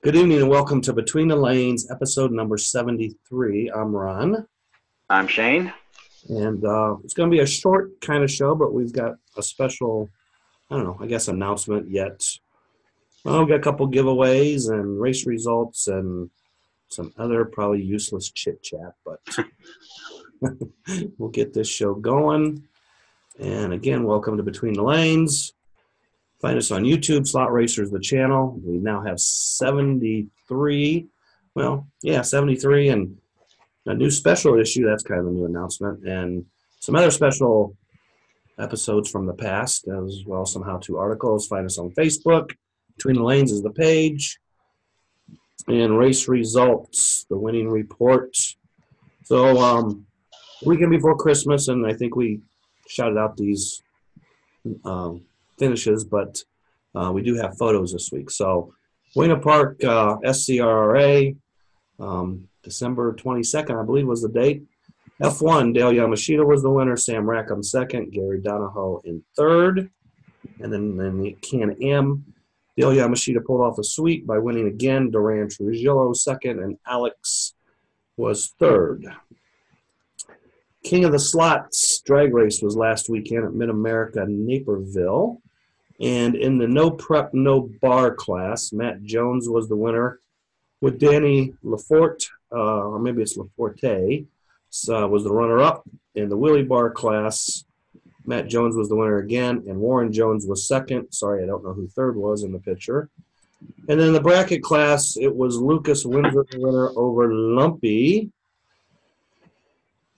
Good evening and welcome to Between the Lanes, episode number 73. I'm Ron, I'm Shane. and it's going to be a short kind of show, but we've got a special, I don't know, I guess announcement yet. Well, we've got a couple giveaways and race results and some other probably useless chit chat, but we'll get this show going. And again, welcome to Between the Lanes. Find us on YouTube, Slot Racers, the channel. We now have 73. 73, and a new special issue. That's kind of a new announcement, and some other special episodes from the past, as well as some how-to articles. Find us on Facebook. Between the Lanes is the page, and race results, the winning report. So, weekend before Christmas, and I think we shouted out these finishes, but we do have photos this week. So, Buena Park SCRRA, December 22nd, I believe, was the date. F1, Dale Yamashita was the winner, Sam Rackham second, Gary Donahoe in third. And then in the Can-Am, Dale Yamashita pulled off a sweep by winning again, Duran Trujillo second, and Alex was third. King of the Slots drag race was last weekend at Mid-America Naperville. And in the no prep, no bar class, Matt Jones was the winner with Danny Laforte, or maybe it's Laforte, was the runner-up. In the wheelie bar class, Matt Jones was the winner again, and Warren Jones was second. Sorry, I don't know who third was in the picture. And then in the bracket class, it was Lucas Windsor the winner over Lumpy.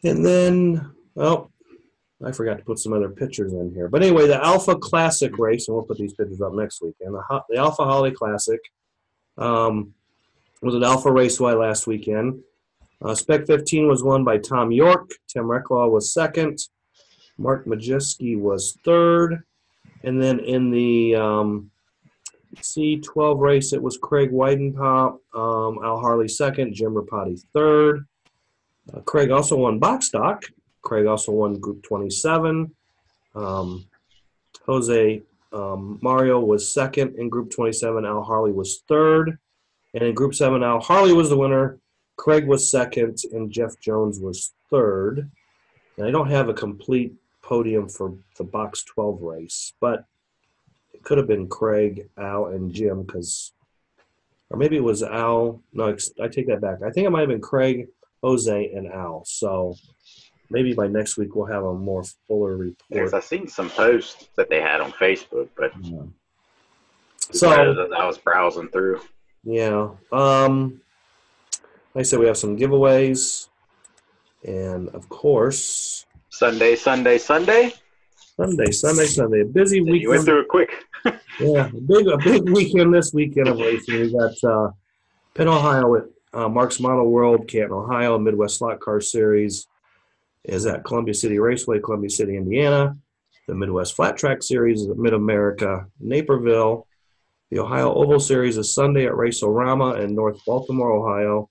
And then, I forgot to put some other pictures in here. But anyway, the Alpha Classic race, and we'll put these pictures up next weekend. The Alpha Holly Classic was at Alpha Raceway last weekend. Spec 15 was won by Tom York. Tim Recklaw was second. Mark Majewski was third. And then in the C12 race, it was Craig Weidenpop, Al Harley second, Jim Rapati third. Craig also won box stock. Craig also won Group 27. Jose Mario was second in Group 27. Al Harley was third. And in Group 7, Al Harley was the winner. Craig was second, and Jeff Jones was third. And I don't have a complete podium for the box 12 race, but it could have been Craig, Al, and Jim, or maybe it was Al. No, I take that back. I think it might have been Craig, Jose, and Al. So maybe by next week we'll have a more fuller report. Because I've seen some posts that they had on Facebook, but So I was browsing through. Yeah. Like I said, we have some giveaways. And, of course, Sunday. Sunday. A busy weekend. You went through it quick. Yeah, a big weekend this weekend of racing. We got Penn, Ohio at Mark's Model World, Canton, Ohio. Midwest Slot Car Series is at Columbia City Raceway, Columbia City, Indiana. The Midwest Flat Track Series is at Mid-America, Naperville. The Ohio Oval Series is Sunday at Race-O-Rama in North Baltimore, Ohio.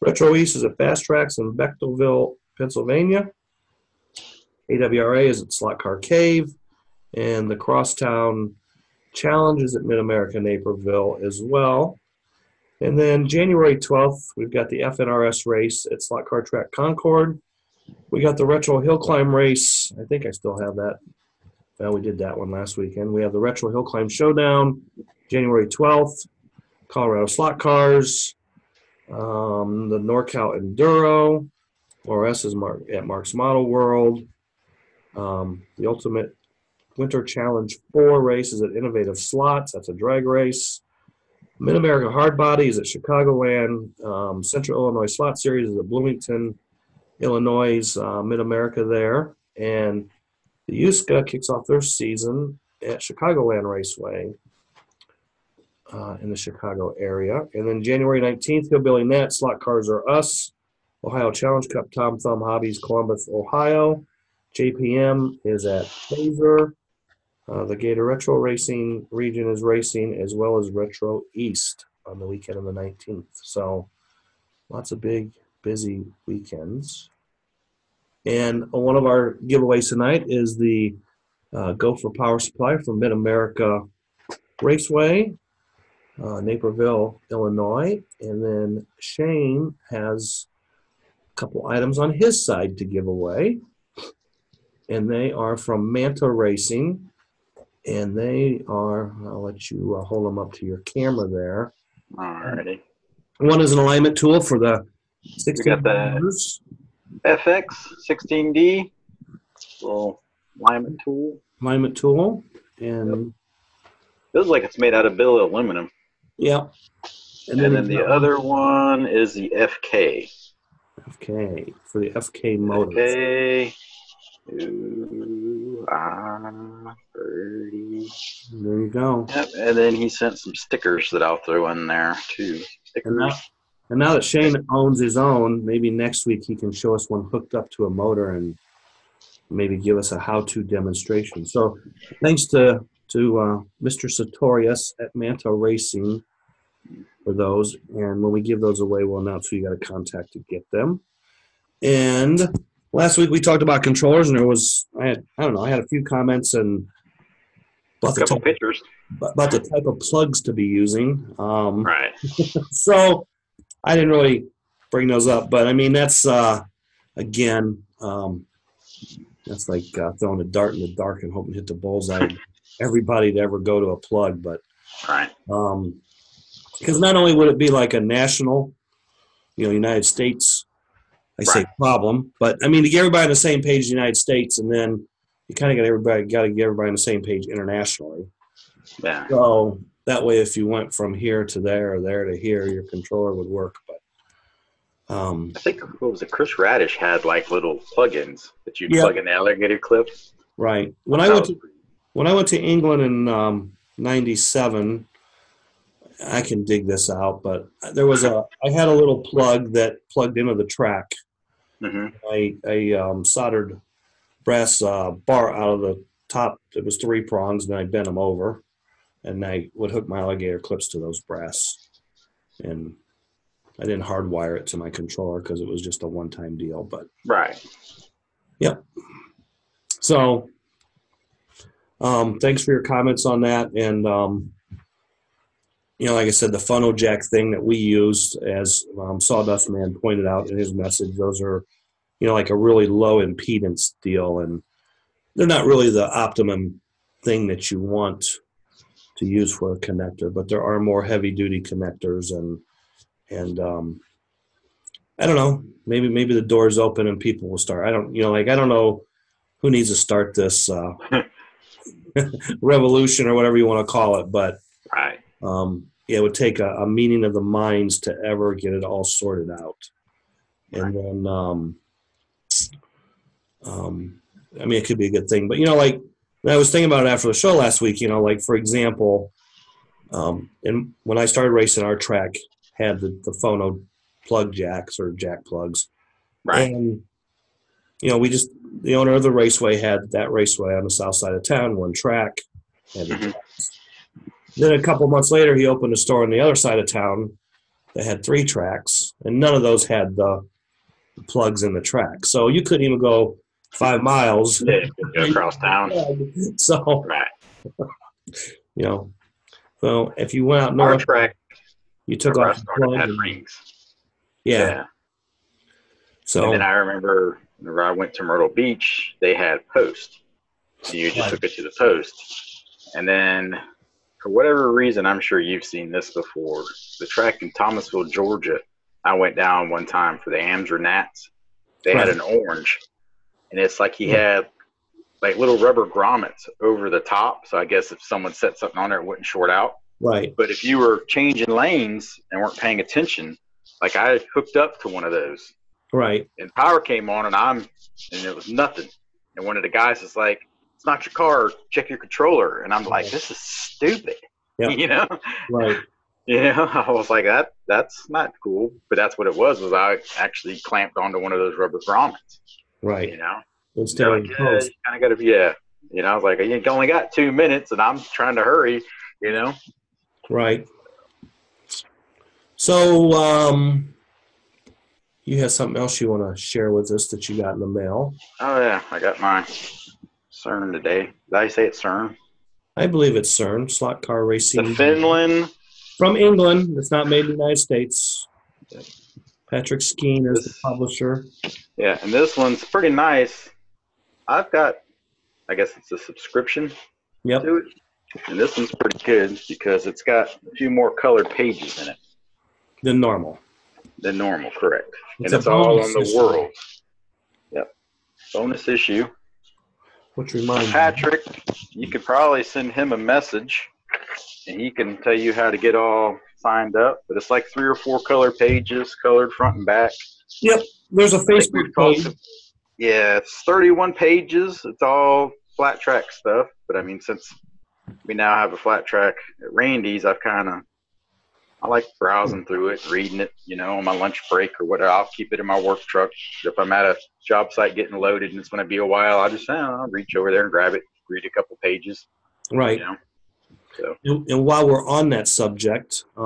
Retro East is at Fast Tracks in Bechtelville, Pennsylvania. AWRA is at Slot Car Cave. And the Crosstown Challenge is at Mid-America, Naperville as well. And then January 12th, we've got the FNRS race at Slot Car Track Concord. We got the Retro Hill Climb race. I think I still have that. Well, we did that one last weekend. We have the Retro Hill Climb Showdown, January 12th. Colorado Slot Cars. The NorCal Enduro. ORS is at Mark's Model World. The Ultimate Winter Challenge 4 race is at Innovative Slots. That's a drag race. Mid-America Hard Body is at Chicagoland. Central Illinois Slot Series is at Bloomington, Illinois, Mid-America there. And the USCA kicks off their season at Chicagoland Raceway in the Chicago area. And then January 19th, Hillbilly Net, Slot Cars Are Us, Ohio Challenge Cup, Tom Thumb Hobbies, Columbus, Ohio. JPM is at Hazer. The Gator Retro Racing region is racing, as well as Retro East on the weekend of the 19th. So lots of big, busy weekends. And one of our giveaways tonight is the Gopher Power Supply from Mid-America Raceway. Naperville, Illinois. And then Shane has a couple items on his side to give away. And they are from Manta Racing. And they are, I'll let you hold them up to your camera there. Alrighty. One is an alignment tool for the We 16 got the motors. FX 16D, little alignment tool. Alignment tool. And Feels like it's made out of billet aluminum. yeah. And then the other one is the FK. FK, for the FK motor. FK. Ooh, 30. There you go. Yep, and then he sent some stickers that I'll throw in there too. Stickers. And now that Shane owns his own, maybe next week he can show us one hooked up to a motor and maybe give us a how-to demonstration. So thanks to Mr. Sartorius at Manta Racing for those. And when we give those away, we'll announce who you got to contact to get them. And last week we talked about controllers, and there was, I had a few comments and about A couple pictures. about the type of plugs to be using. Right. So I didn't really bring those up, but I mean, that's, again, that's like throwing a dart in the dark and hoping to hit the bullseye. Everybody to ever go to a plug, but Right. because not only would it be like a national, United States, say problem, but I mean to get everybody on the same page in the United States, and then you kind of got to get everybody on the same page internationally. Yeah. So that way, if you went from here to there or there to here, your controller would work. But I think what was it? Chris Radish had like little plugins that you'd Yep. plug in the alligator clip. right when I went to England in '97, I can dig this out, but there was I had a little plug that plugged into the track. Mm-hmm. I soldered brass bar out of the top. It was 3 prongs, and I bent them over, and I would hook my alligator clips to those brass. And I didn't hardwire it to my controller because it was just a one-time deal. But Right. yep. So thanks for your comments on that. And like I said, the funnel jack thing that we used, as Sawdust Man pointed out in his message, those are, like a really low impedance deal, and they're not really the optimum thing that you want to use for a connector, but there are more heavy duty connectors, and I don't know, maybe the door's open and people will start. I don't know who needs to start this revolution or whatever you want to call it, but Right. it would take a meeting of the minds to ever get it all sorted out. And then, I mean, it could be a good thing, but like I was thinking about it after the show last week, like for example, and when I started racing, our track had the phono plug jacks or jack plugs. Right. And, the owner of the raceway had that raceway on the south side of town, one track. Had the tracks. Then a couple months later, he opened a store on the other side of town that had 3 tracks, and none of those had the plugs in the track. So you couldn't even go 5 miles. Yeah, go across town. So, Right. so if you went out Our north, track, you took where I off the started, plug. had and- rings. Yeah. So And then I remember whenever I went to Myrtle Beach, they had post. And you just Right. hook it to the post. And then for whatever reason, I'm sure you've seen this before, the track in Thomasville, Georgia, I went down one time for the Amser Nats. They had Right. an orange. And it's like he had like little rubber grommets over the top. So I guess if someone set something on there, it wouldn't short out. right. But if you were changing lanes and weren't paying attention, like I hooked up to one of those. Right. And power came on, and it was nothing. And one of the guys is like, "It's not your car. Check your controller." And I'm like, "This is stupid." Yeah. Right. I was like, that's not cool. But that's what it was I actually clamped onto one of those rubber grommets. Right. Instead They're of like, post. you kind of got to, I was like, you only got 2 minutes, and I'm trying to hurry. Right. So, you have something else you want to share with us that you got in the mail? Oh yeah, I got my CERN today. Did I say it's CERN? I believe it's CERN, Slot Car Racing. The Finland from England. It's not made in the United States. Patrick Skeen is the publisher. Yeah, and this one's pretty nice. I've got, I guess it's a subscription Yep. to it. And this one's pretty good because it's got a few more colored pages in it Than normal. than normal, correct. It's and it's a all bonus on the issue. world. Yep. Bonus issue. Which reminds me. Patrick, you could probably send him a message and he can tell you how to get all signed up. But it's like 3 or 4 color pages, colored front and back. Yep. There's a Facebook page. Yeah, it's 31 pages. It's all flat track stuff. But I mean, since we now have a flat track at Randy's, I like browsing through it, reading it, on my lunch break or whatever. I'll keep it in my work truck. If I'm at a job site getting loaded and it's going to be a while, I'll reach over there and grab it, read a couple pages. Right. So. And while we're on that subject, we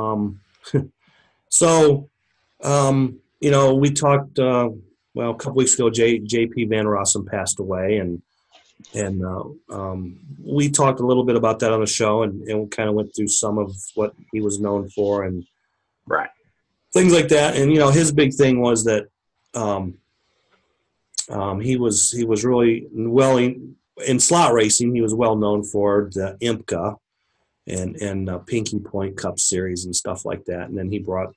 talked, a couple weeks ago, J.P. Van Rossum passed away, and we talked a little bit about that on the show, and we kind of went through some of what he was known for and right, things like that. And his big thing was that he was really well in slot racing. He was well known for the IMCA and Pinky Point Cup Series and stuff like that. And then he brought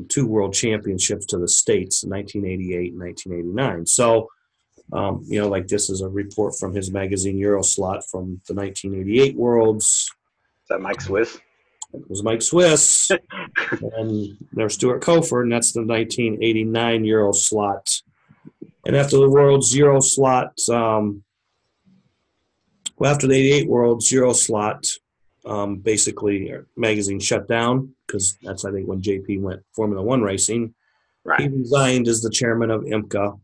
2 world championships to the States in 1988 and 1989. So. Like this is a report from his magazine Euroslot from the 1988 Worlds. Is that Mike Swiss? It was Mike Swiss. And there's Stuart Cofer, and that's the 1989 Euroslot. And after the Worlds Euroslot, after the 88 Worlds Euroslot, basically magazine shut down because that's, I think, when JP went Formula One racing. Right. He resigned as the chairman of IMCA.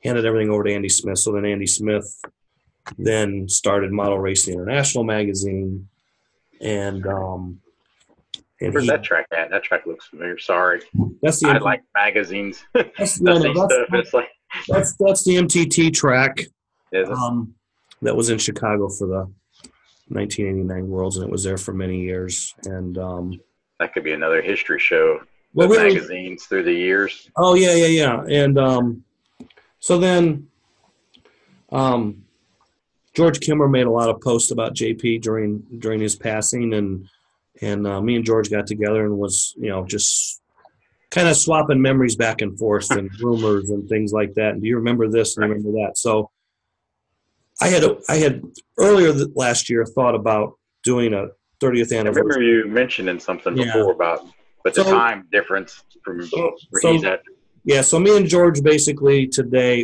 Handed everything over to Andy Smith. So then Andy Smith then started Model Racing International magazine. And where's that track at? That track looks familiar. Sorry. I like magazines. That's the MTT track. That was in Chicago for the 1989 Worlds, and it was there for many years. And that could be another history show. Magazines through the years. Oh, yeah. And so then George Kimmer made a lot of posts about JP during his passing, and me and George got together and was, just kind of swapping memories back and forth and rumors and things like that. And do you remember this and remember that? So I had earlier last year thought about doing a 30th anniversary. I remember you mentioning something before about, but the time difference from where he's at. Yeah, so me and George basically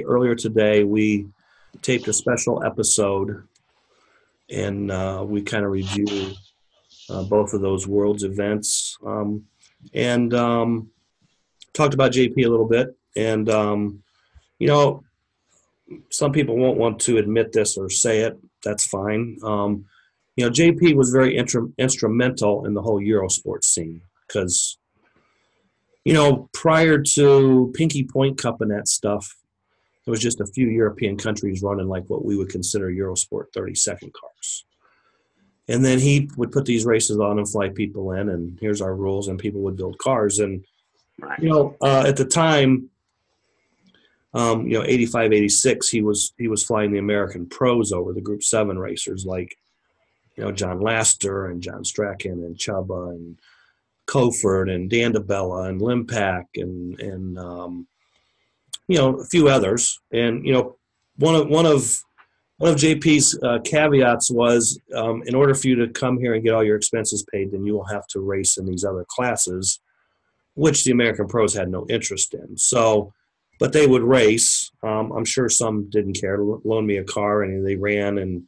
earlier today, we taped a special episode, and we kind of reviewed both of those Worlds events, and talked about JP a little bit. And, some people won't want to admit this or say it. That's fine. JP was very instrumental in the whole Eurosport scene because prior to Pinky Point Cup and that stuff, there was just a few European countries running like what we would consider Eurosport 30-second cars. And then he would put these races on and fly people in, and here's our rules, and people would build cars. And, at the time, 85, 86, he was flying the American pros over, the Group 7 racers like, John Laster and John Strachan and Chubba and Coford and Dan DeBella and Limpack and a few others. And, one of JP's caveats was in order for you to come here and get all your expenses paid, then you will have to race in these other classes, which the American pros had no interest in. So, but they would race. I'm sure some didn't care to loan me a car and they ran, and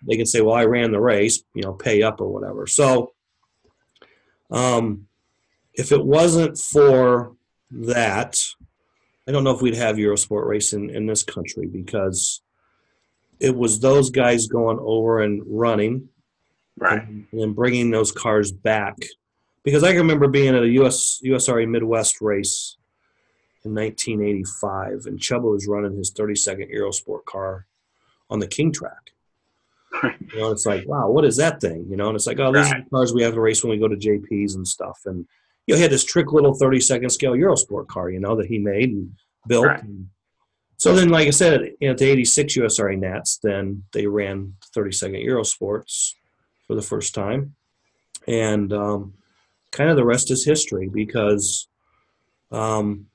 they can say, well, I ran the race, pay up or whatever. So, if it wasn't for that, I don't know if we'd have Eurosport racing in this country, because it was those guys going over and running, and then bringing those cars back. Because I can remember being at a USRA Midwest race in 1985, and Chubba was running his 30-second Eurosport car on the King track. You know, it's like, wow, what is that thing? You know, and it's like, oh, these are Right. the cars we have to race when we go to JP's and stuff. And you know, he had this trick little 30-second scale Eurosport car, you know, that he made and built. Right. And so then, like I said, you know, at the '86 USRA Nats, then they ran 30-second Eurosports for the first time, and kind of the rest is history because um,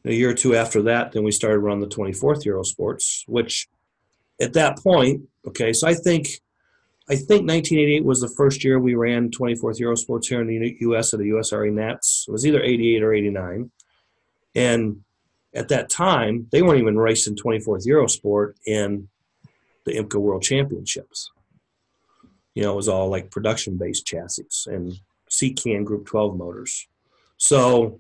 a year or two after that, then we started running the 24th Eurosports, which at that point, okay, so I think 1988 was the first year we ran 24th Eurosports here in the U.S. at the USRA Nats. It was either '88 or '89, and at that time they weren't even racing 24th Eurosport in the IMCA World Championships. You know, it was all like production-based chassis and C-Can Group 12 motors. So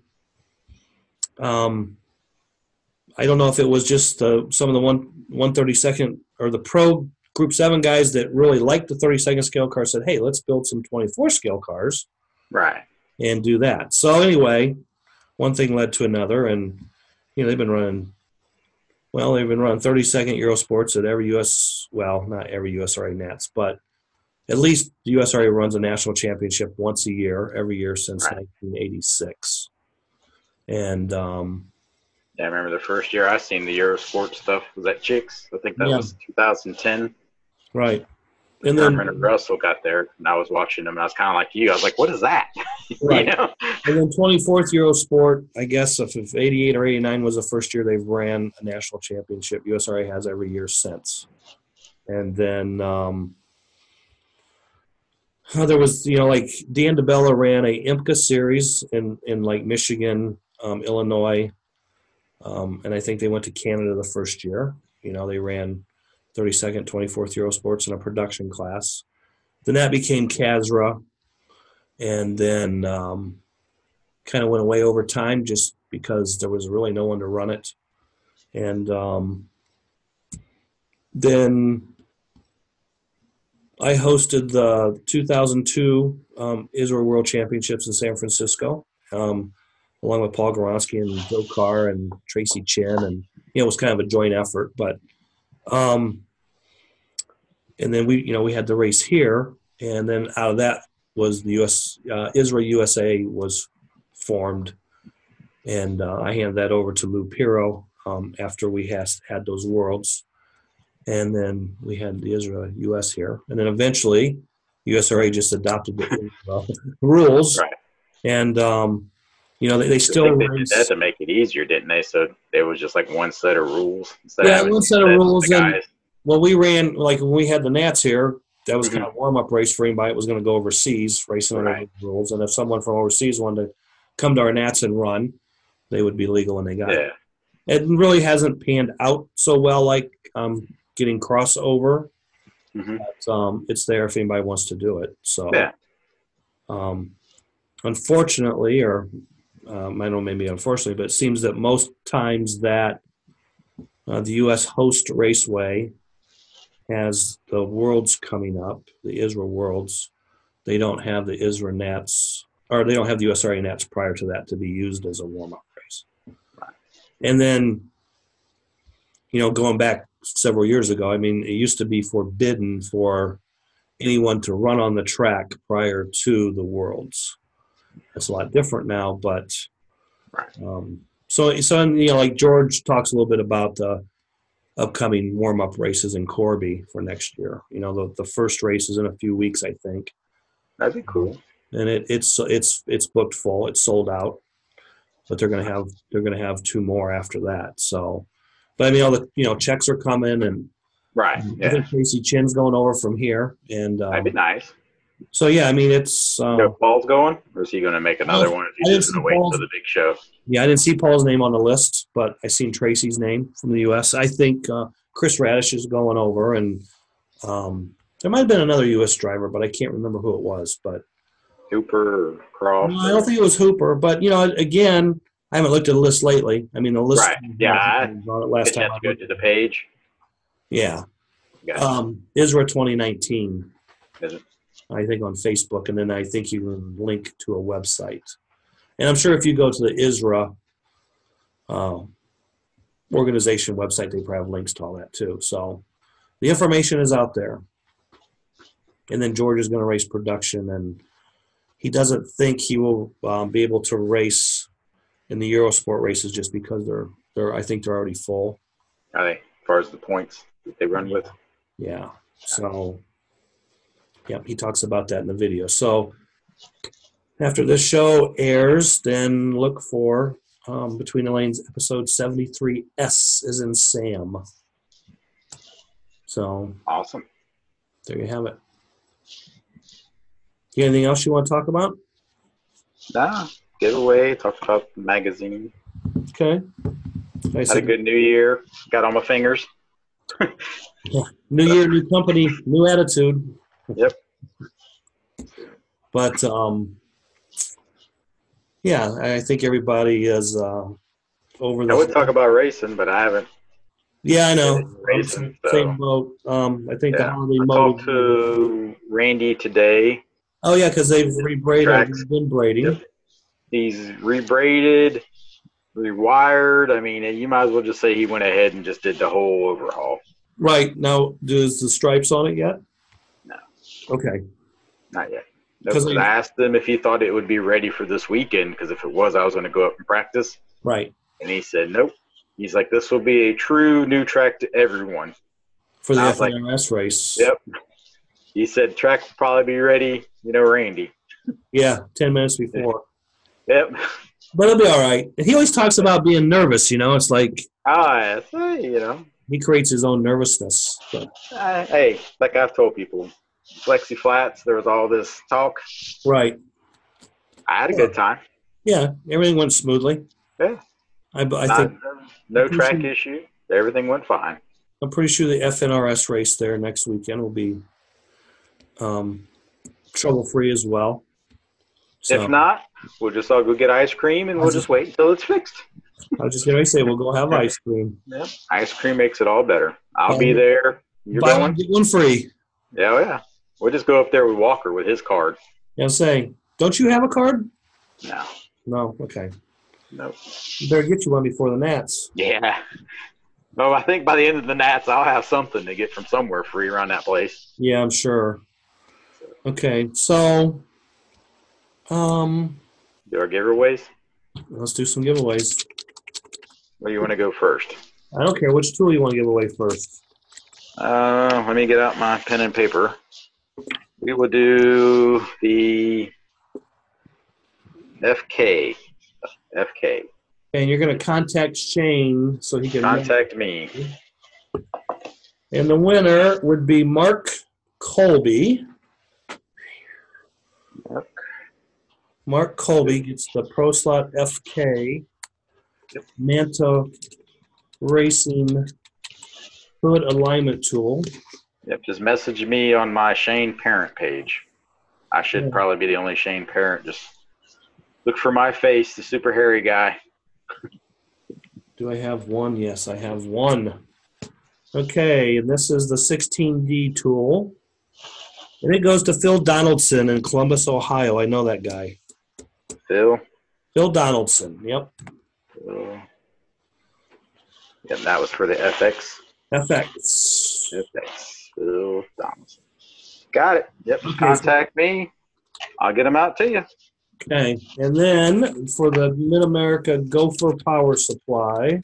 I don't know if it was just some of the 132nd or the pro Group 7 guys that really liked the 30-second scale car said, hey, let's build some 24 scale cars Right. and do that. So anyway, one thing led to another, and you know they've been running 30-second Eurosports at every U.S. Well, not every USRA Nats, but at least the USRA runs a national championship once a year, every year since Right. 1986. And Yeah, I remember the first year I seen the Eurosport stuff was at Chicks. I think that Yeah. was 2010. right, and Herman then and Russell got there, and I was watching them, and I was kind of like you. I was like, "What is that?" right, You know? and then 24th Eurosport. I guess if '88 or '89 was the first year they've ran a national championship, USRA has every year since. And then there was, you know, like Dan DeBella ran a IMCA series in like Michigan, Illinois, and I think they went to Canada the first year. You know, they ran 32nd, 24th Eurosports in a production class. Then that became CASRA, and then kind of went away over time just because there was really no one to run it. And then I hosted the 2002 Israel World Championships in San Francisco, along with Paul Goronsky and Joe Carr and Tracy Chen, and you know, it was kind of a joint effort. But and then we had the race here, and then out of that was the Israel USA was formed, and I handed that over to Lou Piro after we had those worlds. And then we had the Israel US here. And then eventually, USRA just adopted the rules. Right. And, you know, they I still think they did race. that to make it easier, didn't they? So there was just like one set of rules. Instead Yeah, having one two set of sets of rules. the And guys. well, we ran, like when we had the Nats here, that was Mhm. kind of a warm-up race for anybody that was going to go overseas, racing under Right. the rules. And if someone from overseas wanted to come to our Nats and run, they would be legal and they got it. Yeah. It really hasn't panned out so well, like getting crossover. Mhm. But, it's there if anybody wants to do it. So, Yeah. Unfortunately, or I don't know, maybe unfortunately, but it seems that most times that the U.S. host raceway has the Worlds coming up, the Israel Worlds. They don't have the Israel Nats, or they don't have the USRA Nats prior to that to be used as a warm-up race. And then, you know, going back several years ago, I mean, it used to be forbidden for anyone to run on the track prior to the Worlds. It's a lot different now, but Right. so you know, like George talks a little bit about the upcoming warm-up races in Corby for next year. You know, the first race is in a few weeks, I think, That'd be cool. and it's booked full. It's sold out, but they're gonna have two more after that. So, but I mean, all the checks are coming, and Right. I Yeah. think Tracy Chin's going over from here, and That'd be nice. so yeah, I mean, it's So Paul's going, or is he going to make another one? Or is I he didn't just see going to wait Paul's. until the big show? Yeah, I didn't see Paul's name on the list, but I seen Tracy's name from the U.S. I think Chris Radish is going over, and there might have been another U.S. driver, but I can't remember who it was. But Hooper or Croft? no, I don't think it was Hooper. But you know, again, I haven't looked at the list lately. I mean, the list Right. Yeah, on it last Did you time. have to go to the page? Yeah, Gotcha. Israel 2019. Is it? I think on Facebook, and then I think you can link to a website. And I'm sure if you go to the ISRA organization website, they probably have links to all that too. So the information is out there. and then George is going to race production, and he doesn't think he will be able to race in the Eurosport races just because I think they're already full. I think as far as the points that they run with. Yeah. So, yeah, he talks about that in the video. So after this show airs, then look for Between the Lanes episode 73S is in Sam. So Awesome. there you have it. Anything else you want to talk about? Nah, giveaway, talked about the magazine. Okay. Had a good new year. Got on my fingers. New year, new company, new attitude. Yep. But yeah, I think everybody is over the. I would talk about racing, but I haven't. Yeah, I know. Racing, Same so. boat. I think the Yeah. holiday I mode. talked to Randy today. Oh yeah, because they've rebraided. Tracks. They've been braiding. Yep. He's rebraided, rewired. I mean, you might as well just say he went ahead and just did the whole overhaul. Right now, does the stripes on it yet? No. Okay. Not yet. No, 'Cause 'cause I asked him if he thought it would be ready for this weekend, because if it was, I was going to go up and practice. Right. And he said, nope. He's like, this will be a true new track to everyone. For the I was like, FNRS race. Yep. He said track will probably be ready, Randy. Yeah, 10 minutes before. Yep. But it'll be all right. And he always talks about being nervous, It's like he creates his own nervousness. But. Hey, like I've told people, Flexi Flats, there was all this talk. Right. I had a good time. Yeah, everything went smoothly. Yeah. I think no track issue. Everything went fine. I'm pretty sure the FNRS race there next weekend will be trouble-free as well. So, if not, we'll just all go get ice cream and we'll just wait until it's fixed. I was just going to say we'll go have ice cream. Yep. Ice cream makes it all better. I'll be there. You're Buy going? one, get one free. Yeah. We'll just go up there with Walker with his card. Yeah, I'm saying, don't you have a card? No. No, okay. Nope. You better get you one before the Nats. Yeah. Well, I think by the end of the Nats, I'll have something to get from somewhere free around that place. Yeah, I'm sure. Okay, so Do our giveaways? let's do some giveaways. Where do you want to go first? I don't care which tool you want to give away first. Let me get out my pen and paper. We will do the FK. And you're going to contact Shane so he can Contact me. And the winner would be Mark Colby. Mark Colby gets the Pro Slot FK Manta Racing Hood Alignment Tool. Yep, just message me on my Shane Parent page. I should probably be the only Shane Parent. Just look for my face, the super hairy guy. Do I have one? Yes, I have one. Okay, and this is the 16D tool. And it goes to Phil Donaldson in Columbus, Ohio. I know that guy. Phil Donaldson, yep. Yep, that was for the FX. FX. Phil Donaldson. Got it. Yep, Okay, contact me. I'll get them out to you. Okay, and then for the Mid-America Gopher Power Supply,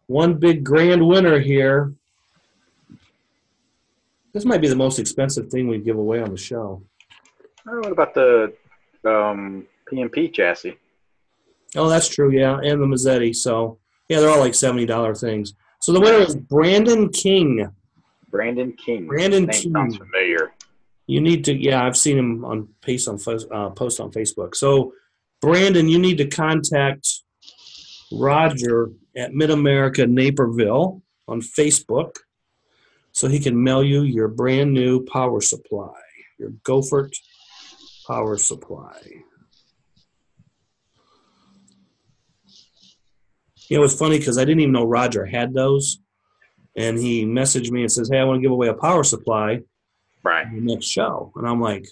one big grand winner here. This might be the most expensive thing we give away on the show. Oh, what about the PMP chassis? Oh, that's true, yeah, and the Mazzetti. So, yeah, they're all like $70 things. So the winner is Brandon King. Brandon King. Brandon Name King. sounds familiar. You need to, yeah, I've seen him on post on Facebook. So, Brandon, you need to contact Roger at Mid-America Naperville on Facebook so he can mail you your brand new power supply, your Gopher power supply. It was funny because I didn't even know Roger had those. And he messaged me and says, hey, I want to give away a power supply. Right. The next show, and I'm like,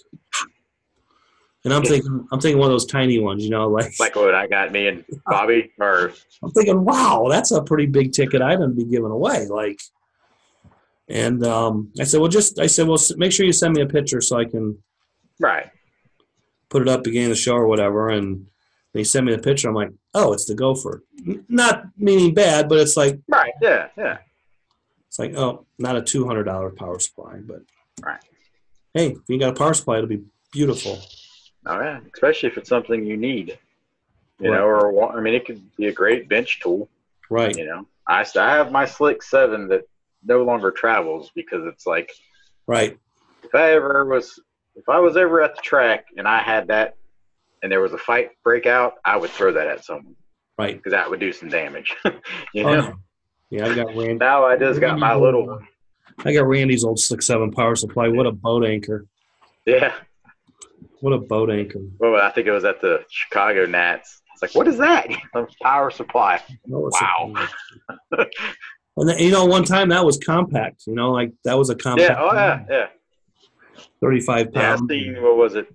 and I'm thinking one of those tiny ones, like what I got me and Bobby, or I'm thinking, wow, that's a pretty big ticket item to be given away, And I said, well, make sure you send me a picture so I can Right. put it up beginning of the show or whatever. And they sent me the picture. I'm like, oh, it's the Gopher. Not meaning bad, but it's like, Right. Yeah. Yeah. it's like, oh, not a $200 power supply, but Right. hey, if you got a power supply, it'll be beautiful. Oh yeah. Especially if it's something you need. You Right. know, or I mean, it could be a great bench tool. Right. You know, I have my Slick 7 that no longer travels because it's like, Right. if I was ever at the track and I had that and there was a fight break out, I would throw that at someone. Right. Because that would do some damage. You Oh, know? yeah, I got Randy. Now I just got my little one. I got Randy's old Slick 7 power supply. What a boat anchor. Yeah. What a boat anchor. Well, I think it was at the Chicago Nats. It's like, what is that? A power supply. Wow. And then, one time that was compact, like that was a compact. Yeah, oh yeah, yeah. 35 pounds. Yeah, what was it?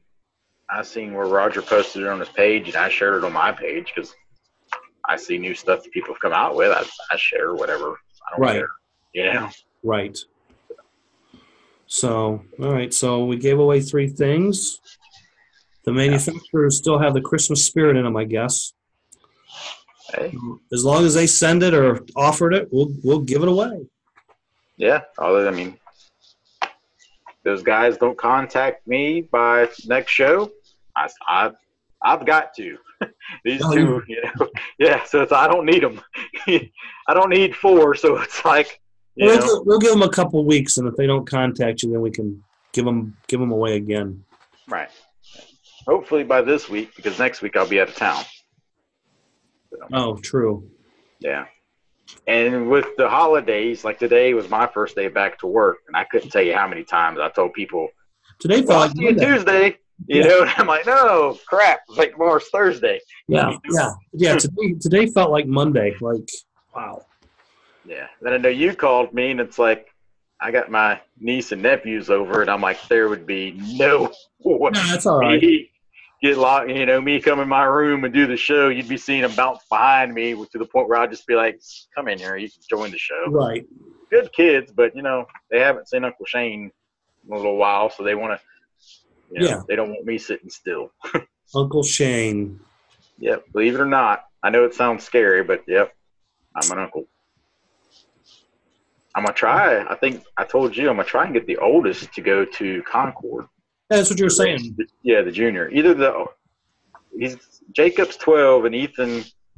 I seen where Roger posted it on his page, and I shared it on my page because I see new stuff that people have come out with. I share whatever. I don't care. You know? Right. So, all right. So we gave away 3 things. The manufacturers still have the Christmas spirit in them, I guess. Hey. As long as they send it or offered it, we'll give it away. Yeah. I mean, those guys don't contact me by next show. I've got to. These two, yeah. So I don't need them. I don't need 4. So it's like, we'll give them a couple weeks, and if they don't contact you, then we can give them away again. Right. Hopefully by this week, because next week I'll be out of town. So, oh, true. Yeah. And with the holidays, like today was my first day back to work, and I couldn't tell you how many times I told people, today I'll see you Tuesday. You know, and I'm like, no, crap. It's like tomorrow's Thursday. Yeah. Today felt like Monday. Like, wow. Yeah. Then I know you called me, and it's like, I got my niece and nephews over, and I'm like, there would be no that's all right. Get locked, me come in my room and do the show. You'd be seeing them bounce behind me to the point where I'd just be like, come in here. You can join the show. Right. Good kids, but, they haven't seen Uncle Shane in a little while, so they want to, they don't want me sitting still. Uncle Shane. Yep. Believe it or not. I know it sounds scary, but, yep, I'm an uncle. I'm going to try. I think I told you I'm going to try and get the oldest to go to Concord. That's what you're saying. Yeah, the junior. Jacob's 12 and Ethan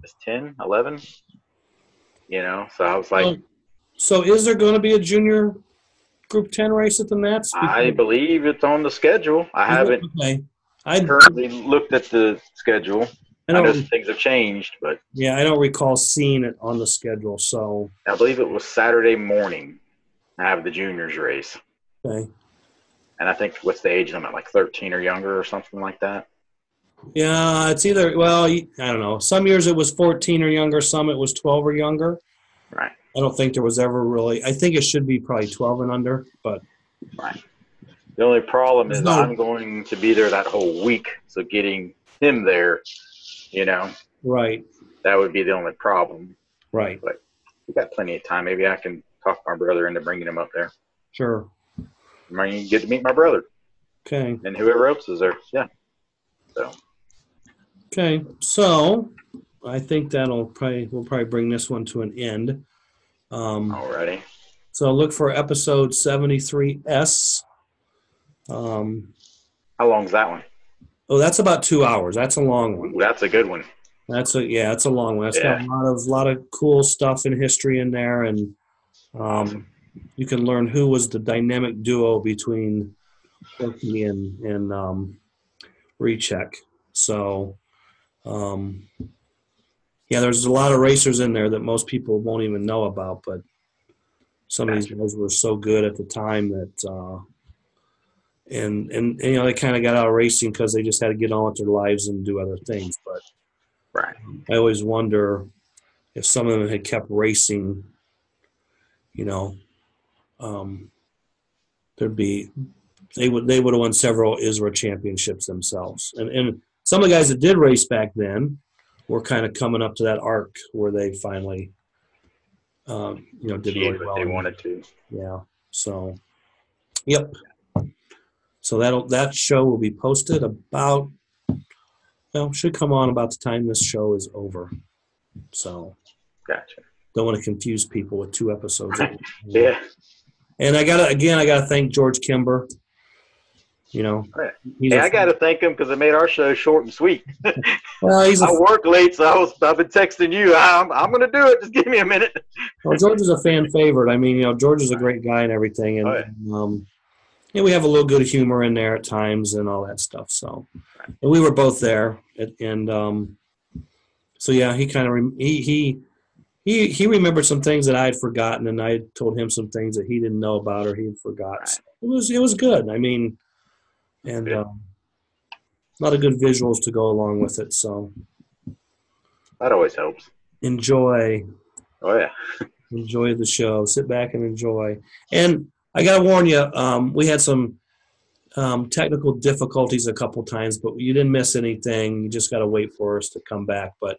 is 10, 11. So I was like. So is there going to be a junior Group 10 race at the Nats? I believe it's on the schedule. I haven't currently looked at the schedule. I know things have changed, but. Yeah, I don't recall seeing it on the schedule. So I believe it was Saturday morning. I have the juniors race. Okay. And I think what's the age limit, like 13 or younger or something like that? Yeah, it's either, I don't know. Some years it was 14 or younger. Some it was 12 or younger. Right. I don't think there was ever really – I think it should be probably 12 and under, but – Right. The only problem is I'm going to be there that whole week, so getting him there, Right. That would be the only problem. Right. But we got plenty of time. Maybe I can talk my brother into bringing him up there. Sure. I mean, you get to meet my brother. Okay. And whoever else is there. Yeah. So. Okay. So I think we'll probably bring this one to an end. Alrighty. So look for episode 73S. How long is that one? Oh, that's about 2 hours. That's a long one. Ooh, that's a good one. It's a long one. It's got a lot of cool stuff in history in there, and you can learn who was the dynamic duo between Corky and Recheck. So, there's a lot of racers in there that most people won't even know about, but some of these guys were so good at the time that and they kind of got out of racing because they just had to get on with their lives and do other things. But I always wonder if some of them had kept racing, they would have won several ISRA championships themselves. And some of the guys that did race back then were kind of coming up to that arc where they finally, did really well. They wanted to. Yeah. So, yep. So that show will be posted about, well, should come on about the time this show is over. So, Gotcha. don't want to confuse people with 2 episodes. Yeah. And I gotta thank George Kimber. You know, he's Hey, I got to thank him because it made our show short and sweet. well, I work late, so I've been texting you. I'm going to do it. Just give me a minute. well, George is a fan favorite. I mean, you know, George is a great guy and everything, and yeah, we have a little good humor in there at times and all that stuff. So, and we were both there, and so yeah, he kind of he remembered some things that I had forgotten, and I told him some things that he didn't know about or he had forgot. Right. So it was good. I mean, and a lot of good visuals to go along with it. So That always helps. enjoy Oh, yeah. the show. Sit back and enjoy. And I gotta warn you, we had some technical difficulties a couple times, but you didn't miss anything. You just gotta wait for us to come back. But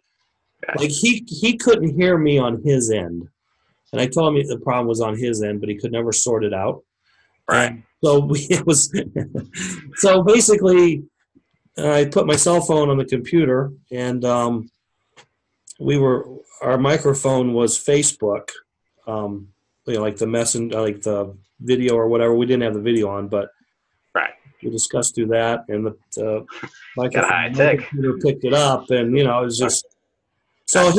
Gotcha. like he couldn't hear me on his end, and I told him the problem was on his end, but he could never sort it out. Right. And so it was. So basically, I put my cell phone on the computer, and our microphone was Facebook, you know, like the messenger, like the video or whatever. We didn't have the video on, but Right. we discussed through that, and the Got high tech. computer picked it up, and you know, it was just so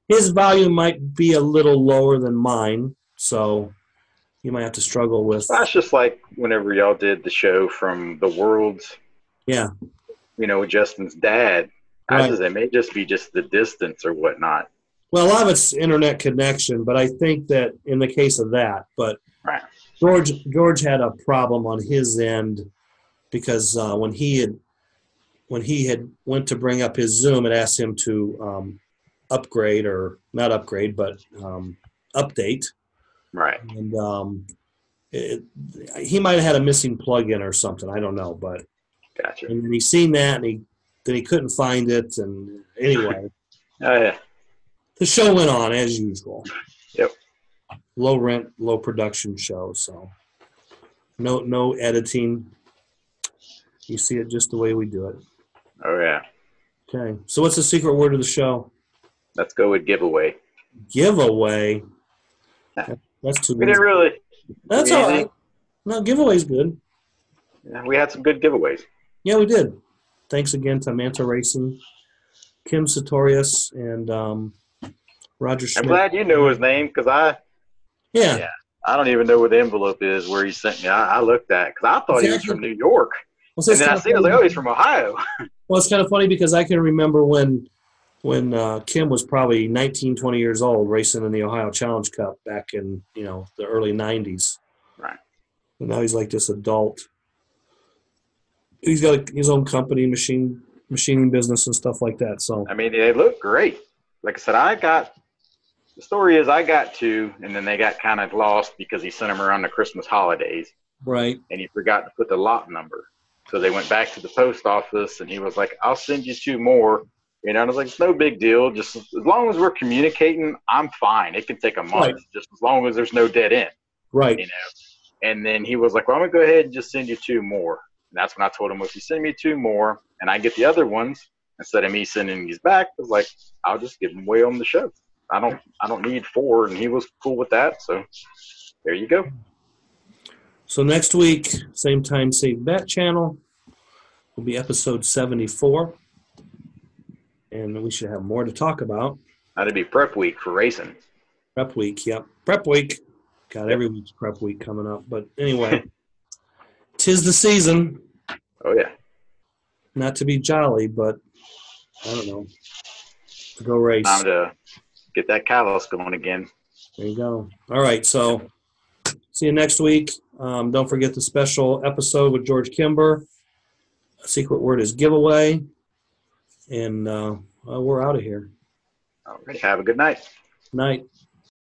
his volume might be a little lower than mine, so you might have to struggle with. That's just like whenever y'all did the show from the Worlds. Yeah. You know, with Justin's dad. Right. It may just be just the distance or whatnot. Well, a lot of it's internet connection, but I think that in the case of that, but Right. George had a problem on his end because when he had went to bring up his Zoom, it asked him to upgrade or not upgrade, but update. Right. And he might have had a missing plug-in or something. I don't know, but Gotcha. and then he seen that and then he couldn't find it. And anyway, Oh, yeah. the show went on as usual. Yep. Low rent, low production show. So no editing. You see it just the way we do it. Oh, yeah. Okay. So what's the secret word of the show? Let's go with giveaway. Giveaway. That's too We easy. didn't really. That's all right. No, giveaway's good. Yeah, we had some good giveaways. Yeah, we did. Thanks again to Manta Racing, Kim Sartorius, and Roger Schmidt. I'm glad you know his name because I don't even know where the envelope is where he sent me. I looked at because I thought he was from New York. Well, And then I seen it, I was like, oh, he's from Ohio. Well, it's kind of funny because I can remember when Kim was probably 19, 20 years old racing in the Ohio Challenge Cup back in, you know, the early 90s. Right. And now he's like this adult. He's got his own company, machining business and stuff like that. So I mean, they look great. Like I said, the story is I got two, and then they got kind of lost because he sent them around the Christmas holidays. right. And he forgot to put the lot number. So they went back to the post office, and he was like, I'll send you two more. You know, and I was like, it's no big deal. Just as long as we're communicating, I'm fine. It can take a month, Right. just as long as there's no dead end, Right. you know. And then he was like, well, I'm going to go ahead and just send you two more. And that's when I told him, well, if you send me two more and I get the other ones, instead of me sending these back, I was like, I'll just give them away on the show. I don't need four. And he was cool with that. So there you go. So next week, same time, same bet channel, will be episode 74. And we should have more to talk about. That'd be prep week for racing. Prep week, yep. Prep week. Got every week's prep week coming up. But anyway, 'tis the season. Oh, yeah. Not to be jolly, but I don't know. To go race. Time to get that catalyst going again. There you go. All right, so see you next week. Don't forget the special episode with George Kimber. Secret word is giveaway. And we're out of here. All right. Have a good night. Night.